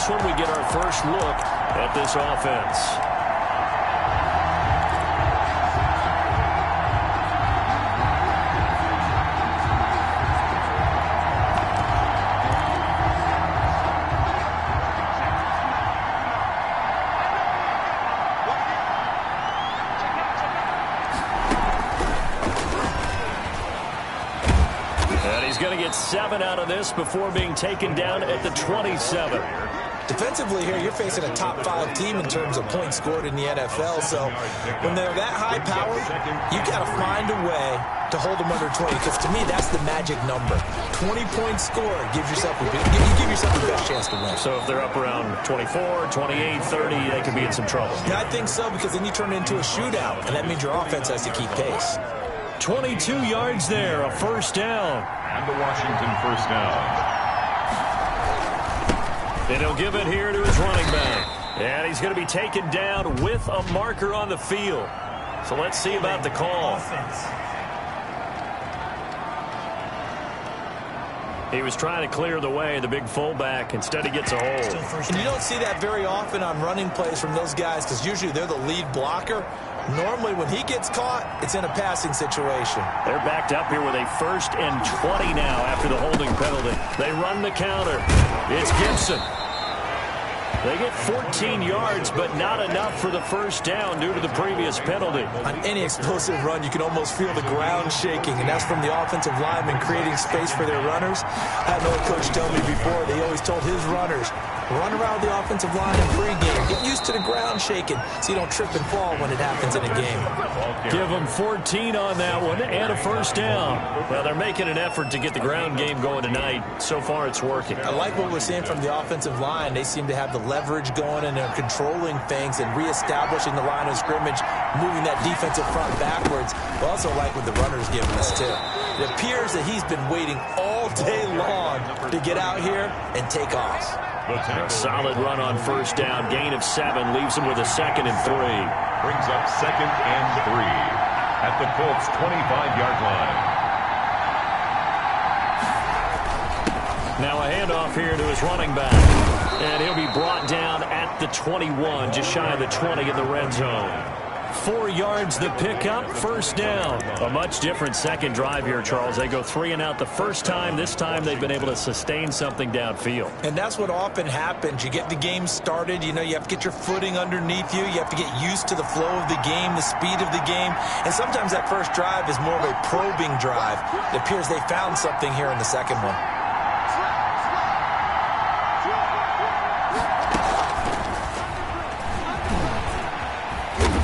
this one, we get our first look at this offense. Going to get 7 out of this before being taken down at the 27. Defensively here, you're facing a top 5 team in terms of points scored in the NFL. So when they're that high powered, you got to find a way to hold them under 20. Because to me, that's the magic number. 20 points scored gives yourself the best chance to win. So if they're up around 24, 28, 30, they could be in some trouble. Yeah, I think so, because then you turn it into a shootout, and that means your offense has to keep pace. 22 yards there, a first down. And the Washington first down. And he'll give it here to his running back. And he's going to be taken down with a marker on the field. So let's see about the call. He was trying to clear the way, the big fullback. Instead, he gets a hold. And you don't see that very often on running plays from those guys, because usually they're the lead blocker. Normally, when he gets caught, it's in a passing situation. They're backed up here with a 1st and 20 now after the holding penalty. They run the counter. It's Gibson. They get 14 yards, but not enough for the first down due to the previous penalty. On any explosive run, you can almost feel the ground shaking, and that's from the offensive linemen creating space for their runners. I had an old coach tell me before, they always told his runners, run around the offensive line in pregame. Get used to the ground shaking so you don't trip and fall when it happens in a game. Give them 14 on that one and a first down. Well, they're making an effort to get the ground game going tonight. So far, it's working. I like what we're seeing from the offensive line. They seem to have the leverage going, and they're controlling things and reestablishing the line of scrimmage, moving that defensive front backwards. I also like what the runner's giving us, too. It appears that he's been waiting all day long to get out here and take off. A solid run on first down. Gain of 7 leaves him with a 2nd and 3. Brings up 2nd and 3 at the Colts 25-yard line. Now a handoff here to his running back. And he'll be brought down at the 21, just shy of the 20 in the red zone. 4 yards the pickup, first down. A much different second drive here, Charles. They go 3 and out the first time. This time they've been able to sustain something downfield. And that's what often happens. You get the game started. You know, you have to get your footing underneath you. You have to get used to the flow of the game, the speed of the game. And sometimes that first drive is more of a probing drive. It appears they found something here in the second one.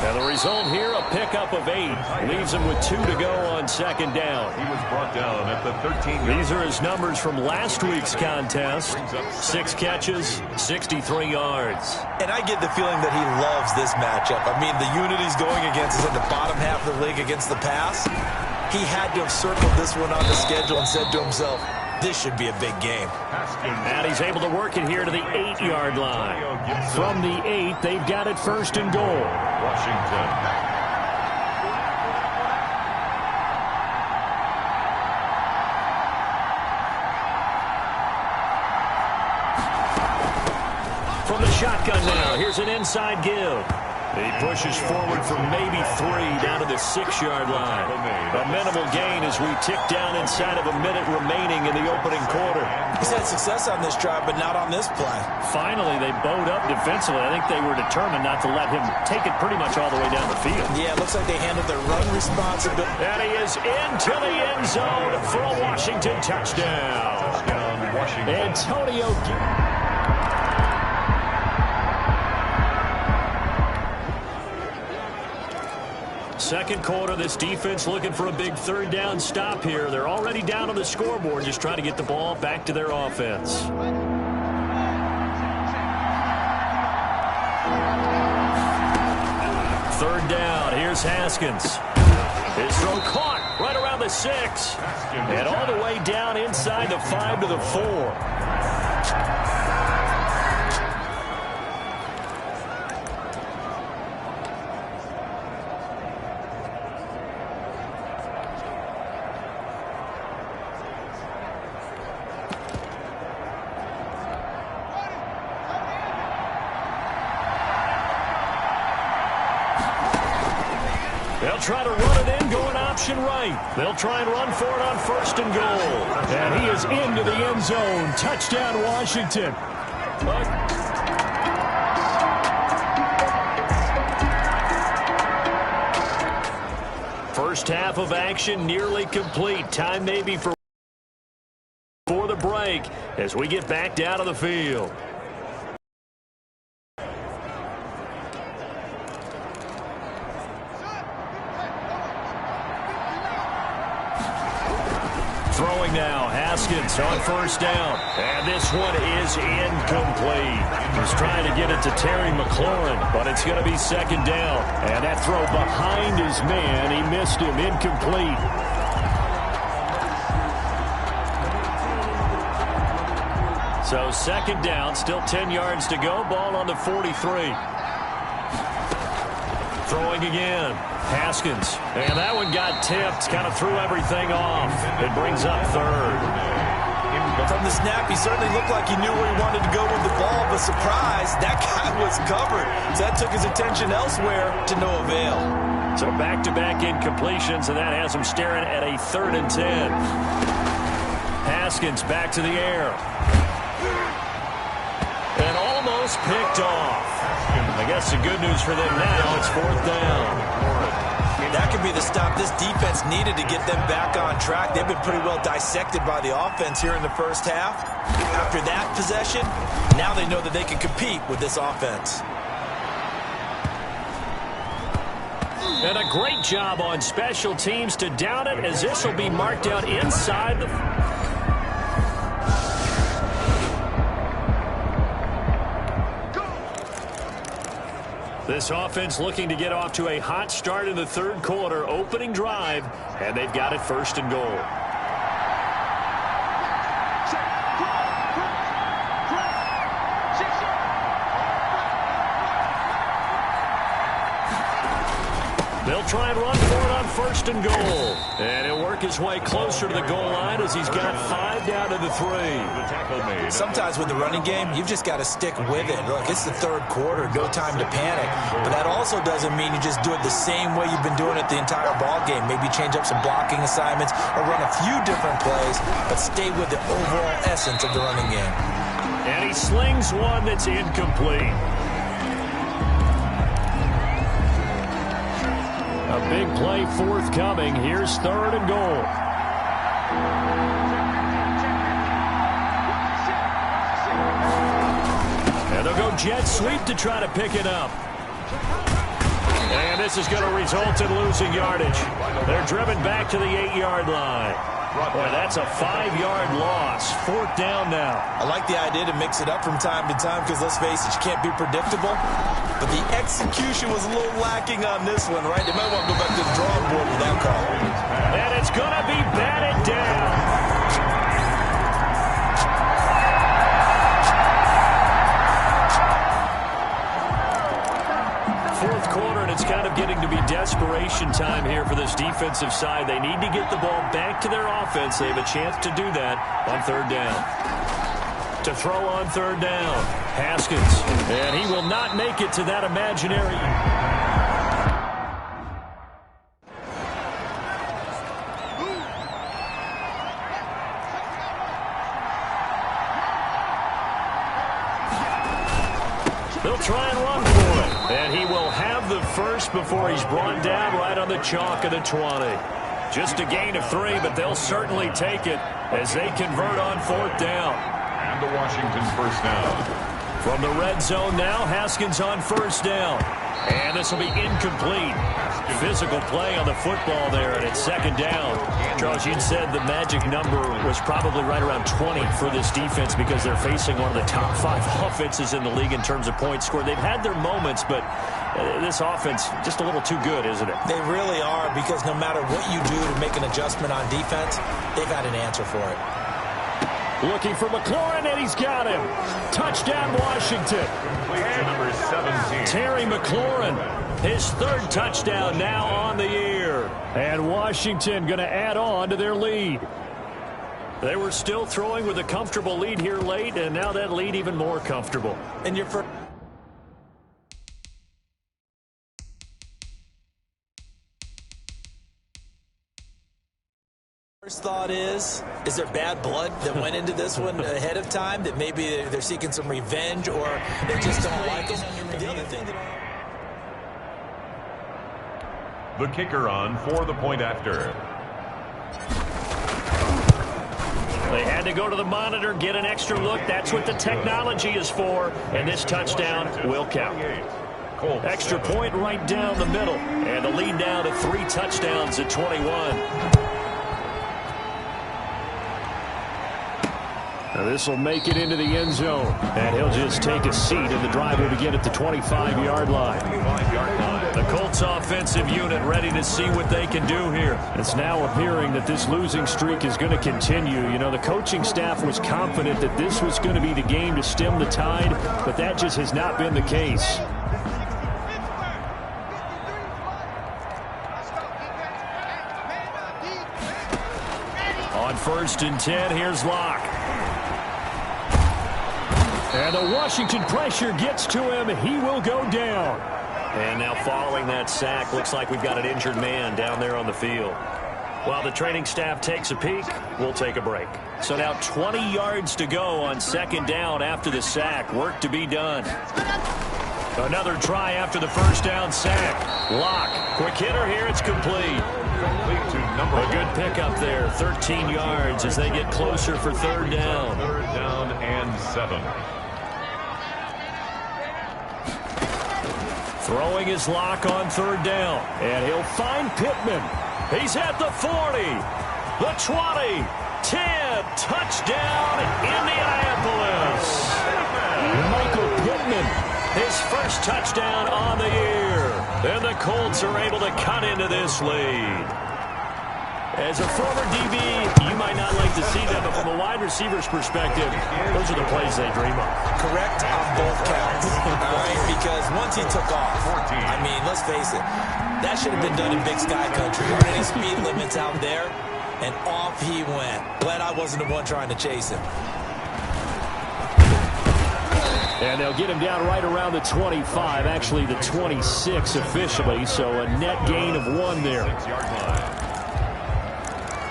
The result here, a pickup of 8. Leaves him with 2 to go on second down. He was brought down at the 13. These are his numbers from last week's contest. 6 catches, 63 yards. And I get the feeling that he loves this matchup. I mean, the unit he's going against is in the bottom half of the league against the pass. He had to have circled this one on the schedule and said to himself, this should be a big game. And he's able to work it here to the 8-yard line. From the 8, they've got it 1st and goal. Washington. From the shotgun now, here's an inside give. He pushes forward for maybe 3 down to the 6-yard line. A minimal gain as we tick down inside of a minute remaining in the opening quarter. He's had success on this drive, but not on this play. Finally, they bowed up defensively. I think they were determined not to let him take it pretty much all the way down the field. Yeah, it looks like they handled their run responsibility. And he is into the end zone for a Washington touchdown. Washington. Antonio. Second quarter, this defense looking for a big 3rd down stop here. They're already down on the scoreboard, just trying to get the ball back to their offense. Third down, here's Haskins. His throw caught right around the 6. And all the way down inside the 5 to the 4. They'll try to run it in, going option right. They'll try and run for it on 1st and goal. And he is into the end zone. Touchdown, Washington. First half of action nearly complete. Time maybe for the break as we get back down to the field. Throwing now, Haskins on 1st down. And this one is incomplete. He's trying to get it to Terry McLaurin, but it's going to be 2nd down. And that throw behind his man, he missed him, incomplete. So 2nd down, still 10 yards to go, ball on the 43. Throwing again. Haskins. And that one got tipped. Kind of threw everything off. It brings up 3rd. From the snap, he certainly looked like he knew where he wanted to go with the ball, but surprise, that guy was covered. So that took his attention elsewhere to no avail. So back-to-back incompletions, and that has him staring at a 3rd and 10. Haskins back to the air. And almost picked off. I guess the good news for them now, it's 4th down. That could be the stop this defense needed to get them back on track. They've been pretty well dissected by the offense here in the first half. After that possession, now they know that they can compete with this offense. And a great job on special teams to down it, as this will be marked out inside the... This offense looking to get off to a hot start in the 3rd quarter, opening drive, and they've got it 1st and goal. They'll try and run for it on 1st and goal. And he'll work his way closer to the goal line as he's got 5 down to the 3. Sometimes with the running game, you've just got to stick with it. Look, it's the 3rd quarter, no time to panic. But that also doesn't mean you just do it the same way you've been doing it the entire ball game. Maybe change up some blocking assignments or run a few different plays, but stay with the overall essence of the running game. And he slings one that's incomplete. A big play forthcoming. Here's 3rd and goal. And they'll go jet sweep to try to pick it up. And this is going to result in losing yardage. They're driven back to the 8-yard line. Boy, that's a 5-yard loss. 4th down now. I like the idea to mix it up from time to time because, let's face it, you can't be predictable. But the execution was a little lacking on this one, right? They might want to go back to the drawing board with that call. And it's going to be batted down. Fourth quarter, and it's kind of getting to be desperation time here for this defensive side. They need to get the ball back to their offense. They have a chance to do that on 3rd down. To throw on 3rd down, Haskins. And he will not make it to that imaginary... They'll try and run for it. And he will have the first before he's brought down right on the chalk of the 20. Just a gain of 3, but they'll certainly take it as they convert on 4th down. And the Washington 1st down. From the red zone now, Haskins on 1st down. And this will be incomplete. Physical play on the football there, and it's 2nd down. Charles, you'd said the magic number was probably right around 20 for this defense because they're facing one of the top 5 offenses in the league in terms of points scored. They've had their moments, but this offense just a little too good, isn't it? They really are, because no matter what you do to make an adjustment on defense, they've got an answer for it. Looking for McLaurin, and he's got him. Touchdown, Washington. Number 17. Terry McLaurin, his 3rd touchdown now on the year. And Washington going to add on to their lead. They were still throwing with a comfortable lead here late, and now that lead even more comfortable. And your first... First thought is there bad blood that went into this one ahead of time, that maybe they're seeking some revenge, or they just don't like him? The other thing that The kicker on for the point after. They had to go to the monitor, get an extra look. That's what the technology is for, and this touchdown will count. Extra point right down the middle, and the lead now to 3 touchdowns at 21. Now this will make it into the end zone, and he'll just take a seat, and the drive will begin at the 25-yard line. The Colts offensive unit ready to see what they can do here. It's now appearing that this losing streak is going to continue. You know, the coaching staff was confident that this was going to be the game to stem the tide, but that just has not been the case. On 1st and 10, here's Locke. And the Washington pressure gets to him. He will go down. And now following that sack, looks like we've got an injured man down there on the field. While the training staff takes a peek, we'll take a break. So now 20 yards to go on 2nd down after the sack. Work to be done. Another try after the 1st down sack. Locke, quick hitter here, it's complete. A good pickup there, 13 yards as they get closer for 3rd down. 3rd down and 7. Throwing his Locke on 3rd down, and he'll find Pittman. He's at the 40, the 20, 10, touchdown, Indianapolis. Michael Pittman, his first touchdown on the year. And the Colts are able to cut into this lead. As a former DB, you might not like to see that, but from a wide receiver's perspective, those are the plays they dream of. correct on both counts, all right? Because once he took off, I mean, let's face it, that should have been done in Big Sky country. Aren't any speed limits out there? And off he went. Glad I wasn't the one trying to chase him. And they'll get him down right around the 25, actually the 26 officially, so a net gain of 1 there.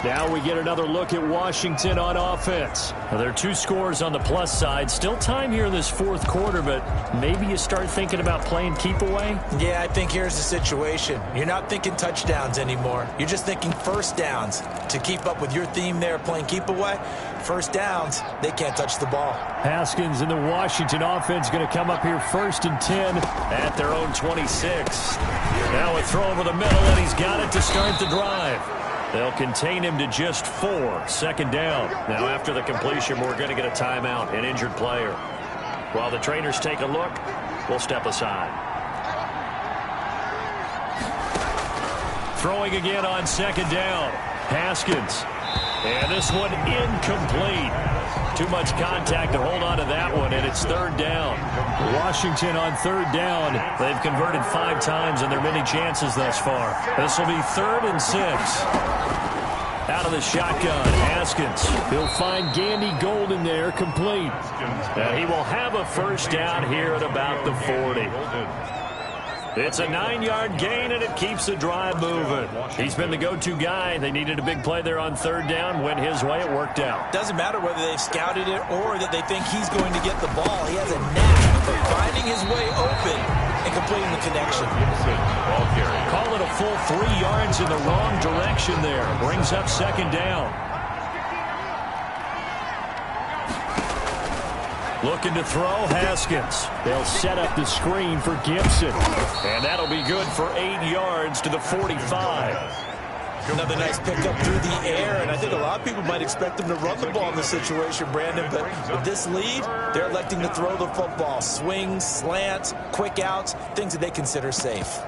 Now we get another look at Washington on offense. Now, there are 2 scores on the plus side. Still time here in this 4th quarter, but maybe you start thinking about playing keep away? Yeah, I think here's the situation. You're not thinking touchdowns anymore. You're just thinking 1st downs. To keep up with your theme there, playing keep away, 1st downs, they can't touch the ball. Haskins and the Washington offense going to come up here 1st and 10 at their own 26. Now a throw over the middle, and he's got it to start the drive. They'll contain him to just 4, 2nd down. Now after the completion, we're going to get a timeout, an injured player. While the trainers take a look, we'll step aside. Throwing again on 2nd down. Haskins. And this one incomplete. Too much contact to hold on to that one, and it's 3rd down. Washington on 3rd down. They've converted 5 times in their many chances thus far. This will be 3rd and 6. Out of the shotgun, Haskins. He'll find Gandy Golden there, complete. And he will have a 1st down here at about the 40. It's a 9-yard gain, and it keeps the drive moving. He's been the go-to guy. They needed a big play there on 3rd down. Went his way. It worked out. Doesn't matter whether they've scouted it or that they think he's going to get the ball. He has a knack for finding his way open and completing the connection. Call it a full 3 yards in the wrong direction there. Brings up 2nd down. Looking to throw, Haskins. They'll set up the screen for Gibson. And that'll be good for 8 yards to the 45. Another nice pickup through the air, and I think a lot of people might expect them to run the ball in this situation, Brandon, but with this lead, they're electing to throw the football. Swings, slants, quick outs, things that they consider safe.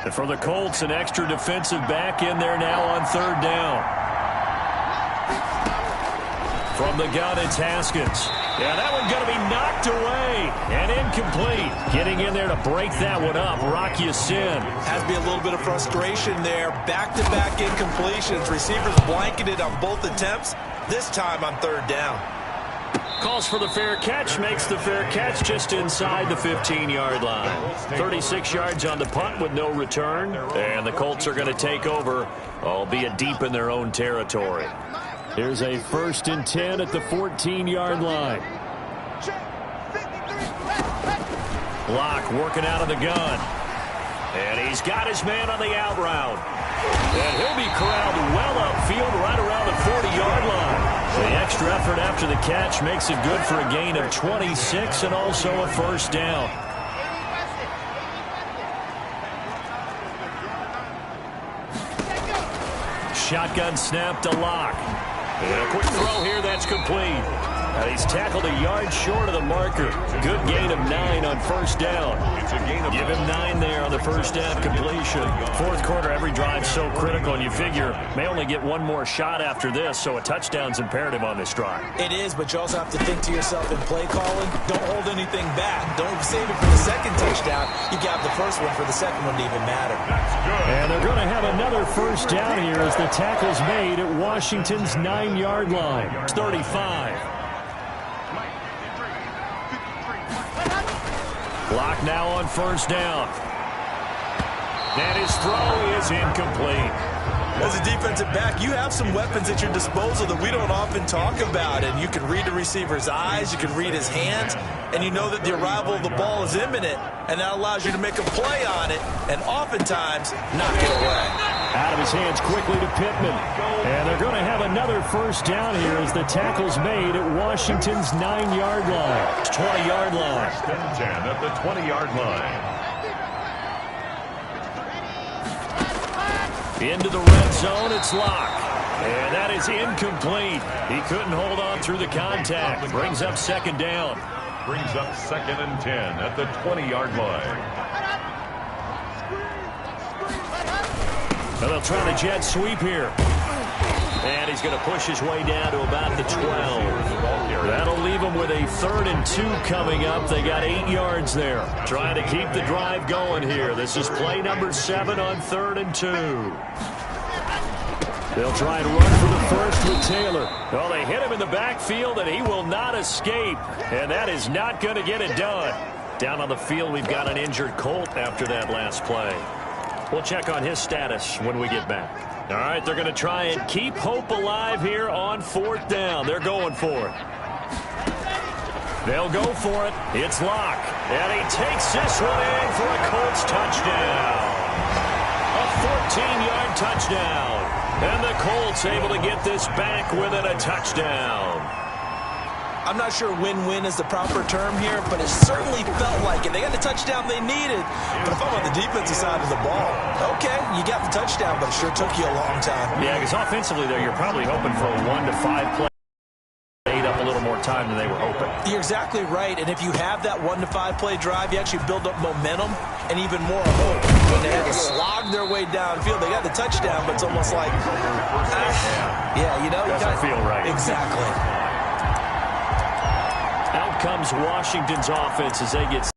And for the Colts, an extra defensive back in there now on 3rd down. From the gun, it's Haskins. Yeah, that one's going to be knocked away and incomplete. Getting in there to break that one up, Rock Ya-Sin. Has to be a little bit of frustration there. Back-to-back incompletions. Receivers blanketed on both attempts, this time on 3rd down. Calls for the fair catch, makes the fair catch just inside the 15-yard line. 36 yards on the punt with no return, and the Colts are going to take over, albeit deep in their own territory. Here's a 1st and 10 at the 14-yard line. Locke working out of the gun. And he's got his man on the out route. And he'll be corralled well upfield right around the 40-yard line. The extra effort after the catch makes it good for a gain of 26 and also a 1st down. Shotgun snap to Locke. And a quick throw here that's complete. He's tackled a yard short of the marker. Good gain of 9 on 1st down. Give him 9 there on the 1st down completion. 4th quarter, every drive so critical, and you figure may only get one more shot after this, so a touchdown's imperative on this drive. It is, but you also have to think to yourself in play calling, don't hold anything back. Don't save it for the 2nd touchdown. You got the 1st one for the 2nd one to even matter. And they're going to have another 1st down here as the tackle's made at Washington's 9-yard line. It's 35. Locke now on 1st down. And his throw is incomplete. As a defensive back, you have some weapons at your disposal that we don't often talk about. And you can read the receiver's eyes, you can read his hands, and you know that the arrival of the ball is imminent. And that allows you to make a play on it and oftentimes knock it away. Out of his hands quickly to Pittman. And they're going to have another 1st down here as the tackle's made at Washington's 9-yard line. 20-yard line. 10 at the 20-yard line. Into the red zone, it's Locke. And that is incomplete. He couldn't hold on through the contact. Brings up 2nd down. Brings up 2nd and 10 at the 20-yard line. And they'll try the jet sweep here. And he's going to push his way down to about the 12. That'll leave him with a 3rd and 2 coming up. They got 8 yards there. Trying to keep the drive going here. This is play number 7 on 3rd and 2. They'll try and run for the 1st with Taylor. Well, they hit him in the backfield, and he will not escape. And that is not going to get it done. Down on the field, we've got an injured Colt after that last play. We'll check on his status when we get back. All right, they're going to try and keep hope alive here on 4th down. They're going for it. They'll go for it. It's Locke. And he takes this one in for a Colts touchdown. A 14-yard touchdown. And the Colts able to get this back within a touchdown. I'm not sure win-win is the proper term here, but it certainly felt like it. They got the touchdown they needed. But if I'm on the defensive side of the ball, okay, you got the touchdown, but it sure took you a long time. Yeah, because offensively there, you're probably hoping for a 1 to 5 play. Ate up a little more time than they were hoping. You're exactly right, and if you have that 1 to 5 play drive, you actually build up momentum and even more hope. When they had to slog their way downfield, they got the touchdown, but it's almost like, yeah, you know, doesn't feel right. Exactly. Out comes Washington's offense as they get.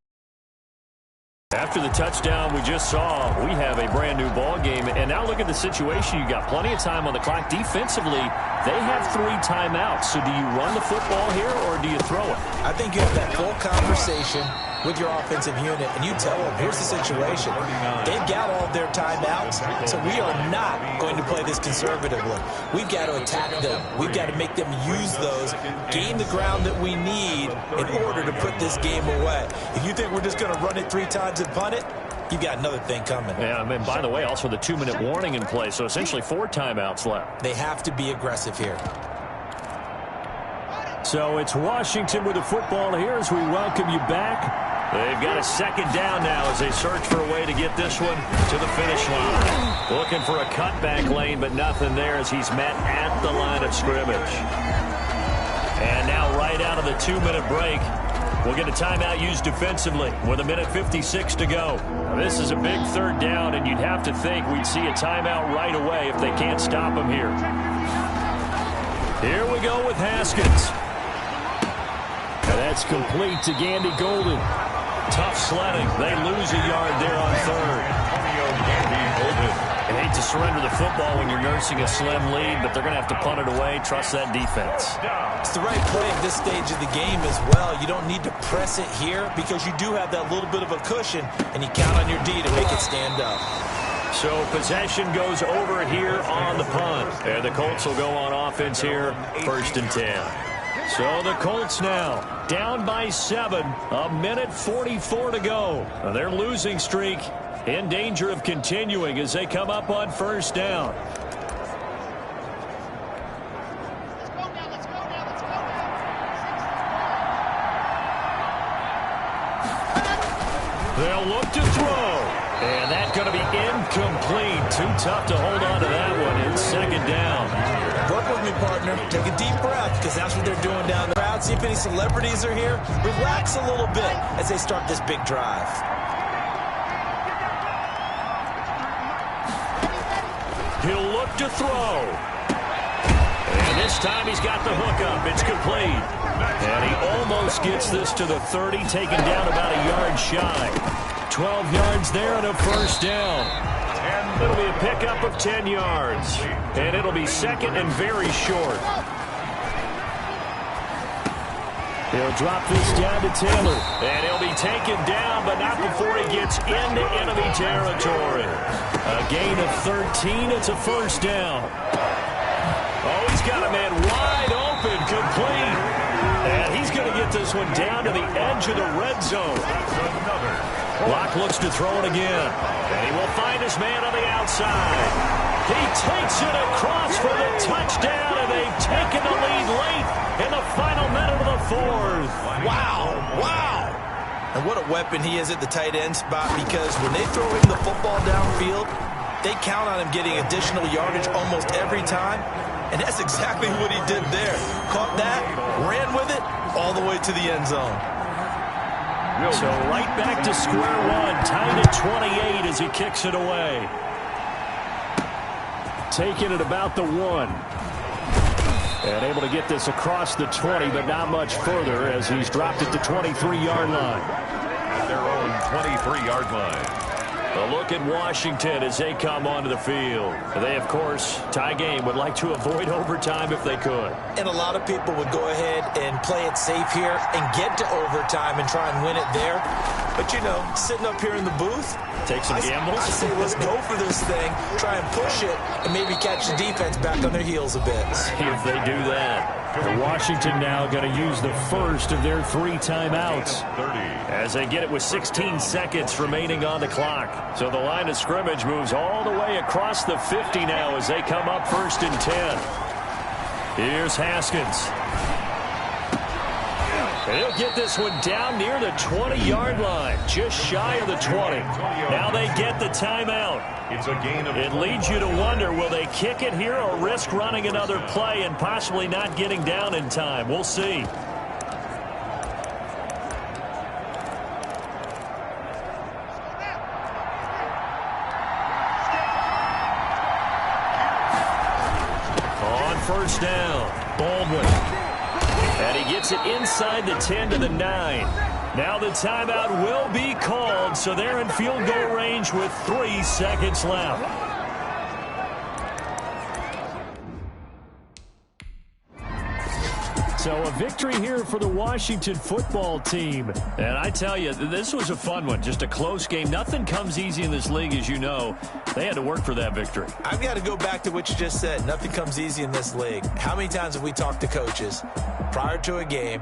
After the touchdown we just saw, we have a brand new ball game. And now look at the situation. You got plenty of time on the clock. Defensively, they have 3 timeouts. So do you run the football here or do you throw it? I think you have that full conversation with your offensive unit, and you tell them, here's the situation. They've got all of their timeouts, so we are not going to play this conservatively. We've got to attack them. We've got to make them use those, gain the ground that we need in order to put this game away. If you think we're just going to run it 3 times and punt it, you've got another thing coming. Yeah, and by the way, also the 2-minute warning in play, so essentially 4 timeouts left. They have to be aggressive here. So it's Washington with the football here as we welcome you back. They've got a 2nd down now as they search for a way to get this one to the finish line. Looking for a cutback lane, but nothing there as he's met at the line of scrimmage. And now right out of the 2-minute break, we'll get a timeout used defensively with 1:56 to go. Now, this is a big 3rd down, and you'd have to think we'd see a timeout right away if they can't stop him here. Here we go with Haskins. And that's complete to Gandy Golden. Tough sledding. They lose a yard there on 3rd. I hate to surrender the football when you're nursing a slim lead, but they're going to have to punt it away. Trust that defense. It's the right play at this stage of the game as well. You don't need to press it here because you do have that little bit of a cushion, and you count on your D to make it stand up. So possession goes over here on the punt. And the Colts will go on offense here, 1st and 10. So the Colts now down by 7, a minute 44 to go. Their losing streak in danger of continuing as they come up on 1st down. They'll look to throw. And that's going to be incomplete. Too tough to hold on to that one. It's 2nd down. Work with me, partner. Take a deep breath because that's what they're doing down the crowd. See if any celebrities are here. Relax a little bit as they start this big drive. He'll look to throw. And this time he's got the hook up. It's complete. And he almost gets this to the 30, taken down about a yard shy. 12 yards there and a 1st down. And it'll be a pickup of 10 yards. And it'll be 2nd and very short. He'll drop this down to Taylor. And he'll be taken down, but not before he gets into enemy territory. A gain of 13. It's a 1st down. Oh, he's got a man wide open, complete. And he's going to get this one down to the edge of the red zone. Locke looks to throw it again. And he will find his man on the outside. He takes it across for the touchdown, and they've taken the lead late in the final minute of the 4th. Wow, wow. And what a weapon he is at the tight end spot, because when they throw him the football downfield, they count on him getting additional yardage almost every time. And that's exactly what he did there. Caught that, ran with it, all the way to the end zone. So right back to square one, tied at 28 as he kicks it away. Taking it about the 1. And able to get this across the 20, but not much further as he's dropped at the 23-yard line. At their own 23-yard line. A look at Washington as they come onto the field. They, of course, tie game, would like to avoid overtime if they could. And a lot of people would go ahead and play it safe here and get to overtime and try and win it there. But, you know, sitting up here in the booth, take some gambles. I say let's go for this thing, try and push it, and maybe catch the defense back on their heels a bit. See if they do that. Washington now going to use the first of their 3 timeouts as they get it with 16 seconds remaining on the clock. So the line of scrimmage moves all the way across the 50 now as they come up 1st and 10. Here's Haskins. And he'll get this one down near the 20-yard line, just shy of the 20. Now they get the timeout. It's a gain of. It leads you to wonder, will they kick it here or risk running another play and possibly not getting down in time? We'll see. On 1st down, Baldwin. And he gets it inside the 10 to the 9. Now the timeout will be called, so they're in field goal range with 3 seconds left. So a victory here for the Washington football team. And I tell you, this was a fun one. Just a close game. Nothing comes easy in this league, as you know. They had to work for that victory. I've got to go back to what you just said. Nothing comes easy in this league. How many times have we talked to coaches prior to a game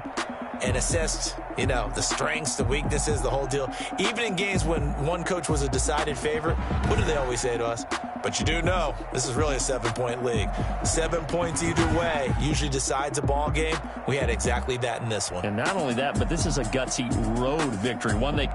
and assessed, you know, the strengths, the weaknesses, the whole deal? Even in games when one coach was a decided favorite, what do they always say to us? But you do know, this is really a 7-point league. 7 points either way usually decides a ball game. We had exactly that in this one. And not only that, but this is a gutsy road victory, one they